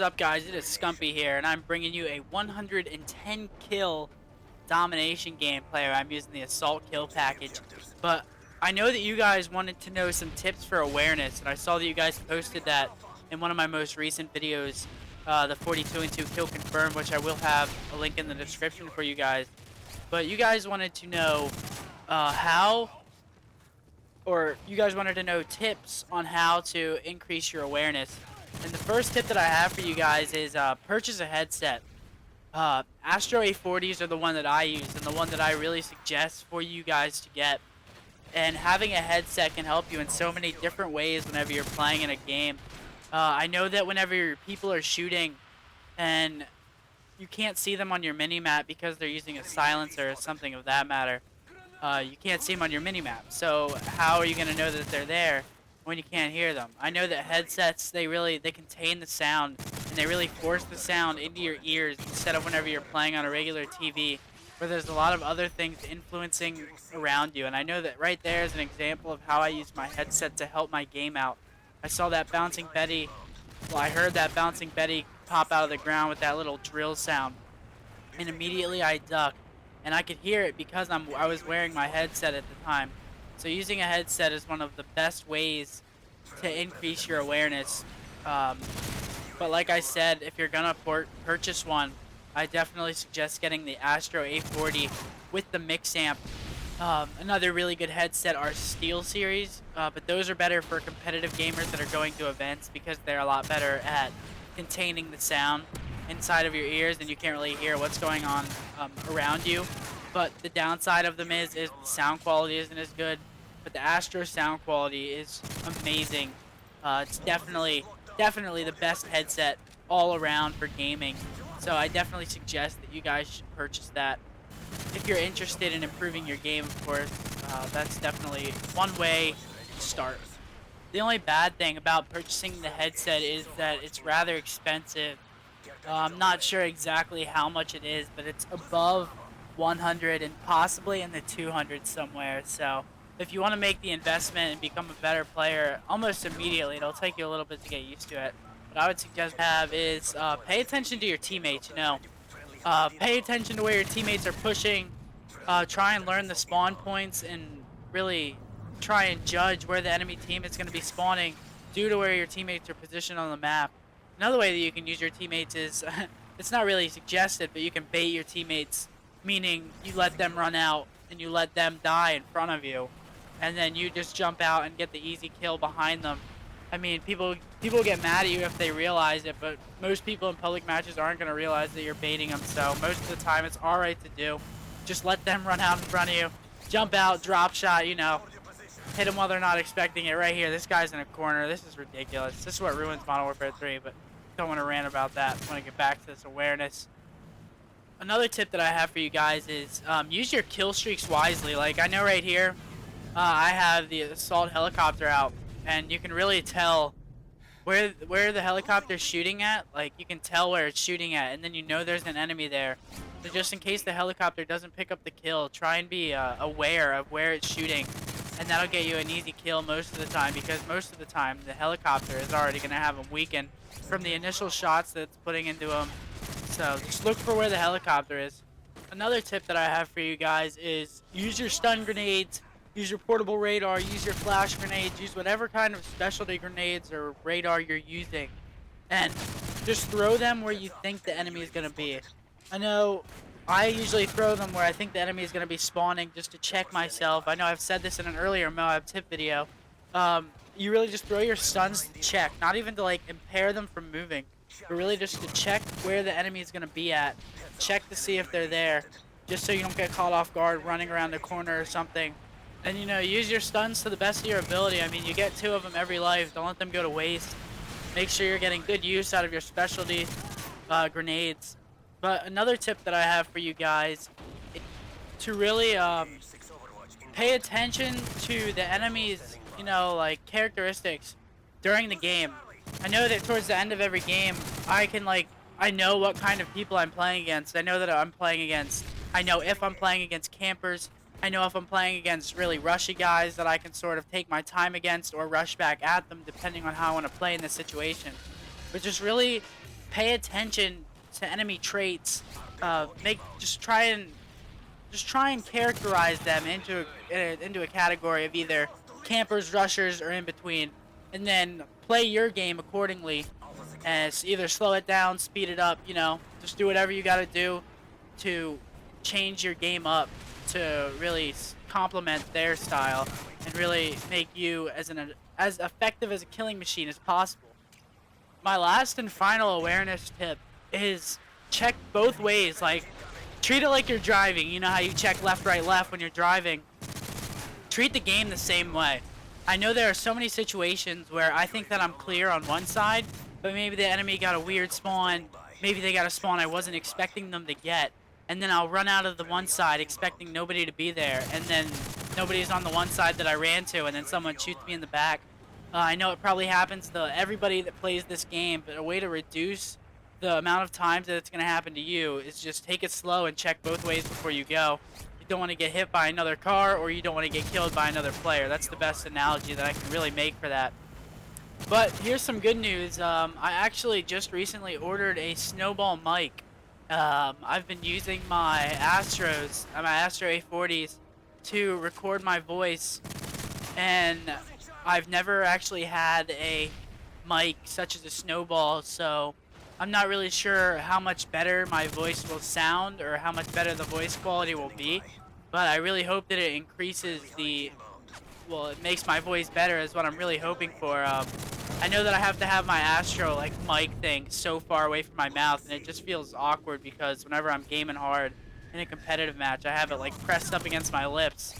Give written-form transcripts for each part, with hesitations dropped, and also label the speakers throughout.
Speaker 1: is up, guys? It is Scumpy here, and I'm bringing you a 110 kill domination gameplay. I'm using the assault kill package, but I know that you guys wanted to know some tips for awareness, and I saw that you guys posted that in one of my most recent videos, the 42 and 2 kill confirmed, which I will have a link in the description for you guys. But you guys wanted to know you guys wanted to know tips on how to increase your awareness. And the first tip that I have for you guys is purchase a headset. Astro A40s are the one that I use and the one that I really suggest for you guys to get. And having a headset can help you in so many different ways whenever you're playing in a game. I know that whenever your people are shooting and you can't see them on your mini-map because they're using a silencer or something of that matter, you can't see them on your mini-map. So how are you going to know that they're there when you can't hear them? I know that headsets, they contain the sound, and they really force the sound into your ears instead of whenever you're playing on a regular TV, where there's a lot of other things influencing around you. And I know that right there is an example of how I use my headset to help my game out. I saw that bouncing Betty, I heard that bouncing Betty pop out of the ground with that little drill sound, and immediately I ducked. And I could hear it because I was wearing my headset at the time. So using a headset is one of the best ways to increase your awareness. But like I said, if you're gonna purchase one, I definitely suggest getting the Astro A40 with the mix amp. Another really good headset are Steel Series, but those are better for competitive gamers that are going to events because they're a lot better at containing the sound inside of your ears and you can't really hear what's going on around you. But the downside of them is the sound quality isn't as good, but the Astro sound quality is amazing. It's definitely the best headset all around for gaming, so I definitely suggest that you guys should purchase that if you're interested in improving your game. Of course, that's definitely one way to start. The only bad thing about purchasing the headset is that it's rather expensive. I'm not sure exactly how much it is, but it's above 100 and possibly in the 200 somewhere. So if you want to make the investment and become a better player almost immediately, it'll take you a little bit to get used to it. What I would suggest have is pay attention to your teammates. Pay attention to where your teammates are pushing. Try and learn the spawn points and really try and judge where the enemy team is going to be spawning due to where your teammates are positioned on the map. Another way that you can use your teammates is, it's not really suggested, but you can bait your teammates, meaning you let them run out and you let them die in front of you, and then you just jump out and get the easy kill behind them. I mean, people get mad at you if they realize it, but most people in public matches aren't going to realize that you're baiting them, so most of the time it's alright to do. Just let them run out in front of you, jump out, drop shot, hit them while they're not expecting it. Right here, this guy's in a corner. This is ridiculous. This is what ruins Modern Warfare 3, but don't want to rant about that. I want to get back to this awareness. Another tip that I have for you guys is use your kill streaks wisely. Like, I know right here, I have the assault helicopter out, and you can really tell where the helicopter's shooting at. Like, you can tell where it's shooting at, and then you know there's an enemy there. So just in case the helicopter doesn't pick up the kill, try and be aware of where it's shooting, and that'll get you an easy kill most of the time, because most of the time the helicopter is already going to have them weakened from the initial shots that it's putting into them. So just look for where the helicopter is. Another tip that I have for you guys is use your stun grenades, use your portable radar, use your flash grenades, use whatever kind of specialty grenades or radar you're using, and just throw them where you think the enemy is going to be. I know I usually throw them where I think the enemy is going to be spawning just to check myself. I know I've said this in an earlier Moab tip video. You really just throw your stuns to check, not even to like impair them from moving, but really just to check where the enemy is going to be at. Check to see if they're there, just so you don't get caught off guard running around the corner or something. And use your stuns to the best of your ability. I mean, you get 2 of them every life. Don't let them go to waste. Make sure you're getting good use out of your specialty grenades. But another tip that I have for you guys is to really pay attention to the enemy's characteristics during the game. I know that towards the end of every game, I know what kind of people I'm playing against. I know that I know if I'm playing against campers. I know if I'm playing against really rushy guys that I can sort of take my time against or rush back at them depending on how I want to play in this situation. But just really pay attention to enemy traits. Just try and characterize them into a category of either campers, rushers, or in between, and then play your game accordingly. As either slow it down, speed it up, just do whatever you got to do to change your game up to really complement their style and really make you as effective as a killing machine as possible. My last and final awareness tip is check both ways. Like, treat it like you're driving. You know how you check left, right, left when you're driving? Treat the game the same way. I know there are so many situations where I think that I'm clear on one side, but maybe the enemy got a weird spawn. Maybe they got a spawn I wasn't expecting them to get. And then I'll run out of the one side expecting nobody to be there. And then nobody's on the one side that I ran to, and then someone shoots me in the back. I know it probably happens to everybody that plays this game, but a way to reduce the amount of times that it's going to happen to you is just take it slow and check both ways before you go. You don't want to get hit by another car, or you don't want to get killed by another player. That's the best analogy that I can really make for that. But here's some good news. I actually just recently ordered a snowball mic. I've been using my Astro A40s to record my voice, and I've never actually had a mic such as a snowball, so I'm not really sure how much better my voice will sound or how much better the voice quality will be, but I really hope that it increases it makes my voice better is what I'm really hoping for. I know that I have to have my Astro mic thing so far away from my mouth, and it just feels awkward because whenever I'm gaming hard in a competitive match, I have it pressed up against my lips.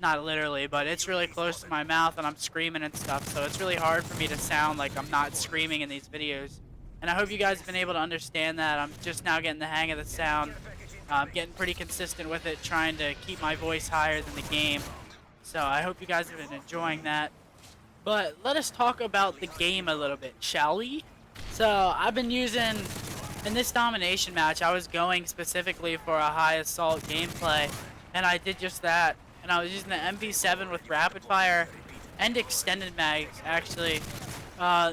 Speaker 1: Not literally, but it's really close to my mouth and I'm screaming and stuff, so it's really hard for me to sound like I'm not screaming in these videos. And I hope you guys have been able to understand that. I'm just now getting the hang of the sound. I'm getting pretty consistent with it, trying to keep my voice higher than the game. So I hope you guys have been enjoying that. But let us talk about the game a little bit, shall we? So I've been using, in this domination match, I was going specifically for a high assault gameplay, and I did just that. And I was using the MP7 with rapid fire and extended mags, actually.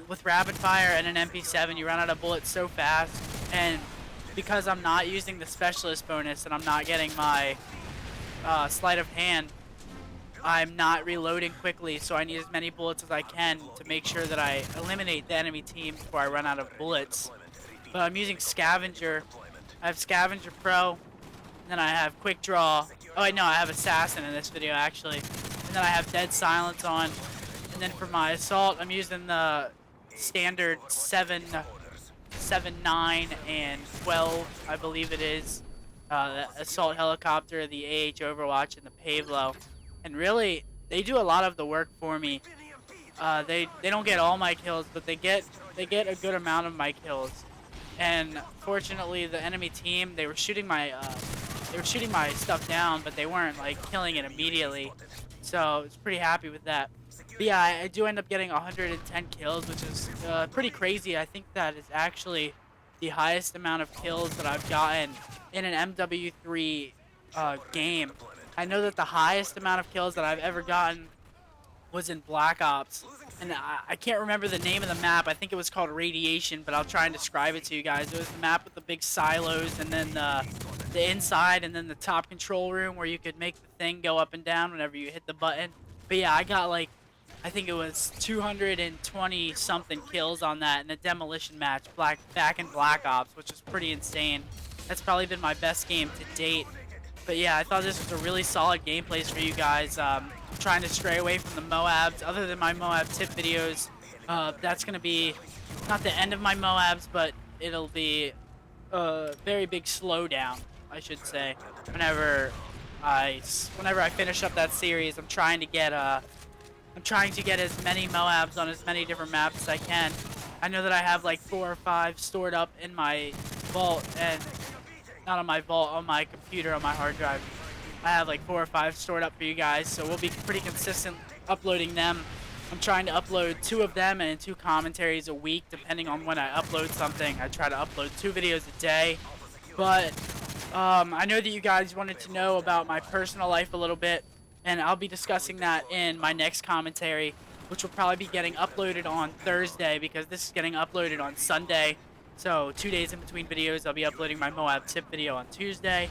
Speaker 1: With rapid fire and an MP7, you run out of bullets so fast, and because I'm not using the specialist bonus and I'm not getting my sleight of hand, I'm not reloading quickly, so I need as many bullets as I can to make sure that I eliminate the enemy team before I run out of bullets. But I'm using Scavenger. I have Scavenger Pro, and then I have Quick Draw. Oh wait, no, I have Assassin in this video actually. And then I have Dead Silence on. And then for my assault, I'm using the standard 7, 9, and 12, I believe it is. The assault helicopter, the AH Overwatch, and the Pavlo. And really, they do a lot of the work for me. They don't get all my kills, but they get a good amount of my kills. And fortunately, the enemy team, they were shooting my stuff down, but they weren't killing it immediately. So I was pretty happy with that. But yeah, I do end up getting 110 kills, which is pretty crazy. I think that is actually the highest amount of kills that I've gotten in an MW3 game. I know that the highest amount of kills that I've ever gotten was in Black Ops, and I can't remember the name of the map. I think it was called Radiation, but I'll try and describe it to you guys. It was the map with the big silos, and then the inside, and then the top control room where you could make the thing go up and down whenever you hit the button. But yeah, I got I think it was 220 something kills on that in a demolition match back in Black Ops, which is pretty insane. That's probably been my best game to date. But yeah, I thought this was a really solid gameplays for you guys. I'm trying to stray away from the Moabs. Other than my Moab tip videos, that's going to be not the end of my Moabs, but it'll be a very big slowdown, I should say. Whenever I finish up that series, I'm trying to get as many Moabs on as many different maps as I can. I know that I have 4 or 5 stored up in my vault, and not on my vault, on my computer, on my hard drive. I have 4 or 5 stored up for you guys, so we'll be pretty consistent uploading them. I'm trying to upload 2 of them and 2 commentaries a week, depending on when I upload something. I try to upload 2 videos a day. But I know that you guys wanted to know about my personal life a little bit, and I'll be discussing that in my next commentary, which will probably be getting uploaded on Thursday, because this is getting uploaded on Sunday. So 2 days in between videos, I'll be uploading my Moab tip video on Tuesday,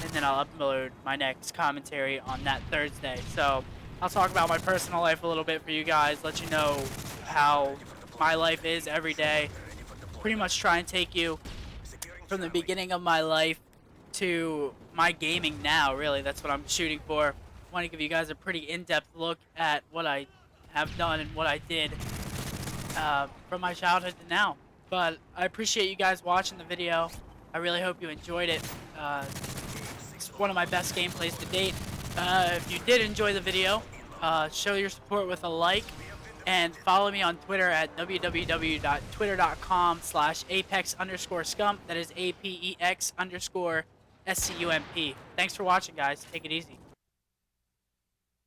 Speaker 1: and then I'll upload my next commentary on that Thursday. So I'll talk about my personal life a little bit for you guys, let you know how my life is every day. Pretty much try and take you from the beginning of my life to my gaming now, really. That's what I'm shooting for. I want to give you guys a pretty in-depth look at what I have done and what I did from my childhood to now. But I appreciate you guys watching the video. I really hope you enjoyed it. It's one of my best gameplays to date. If you did enjoy the video, show your support with a like, and follow me on Twitter at www.twitter.com/apex_scump. That is APEX_SCUMP. Thanks for watching, guys. Take it easy.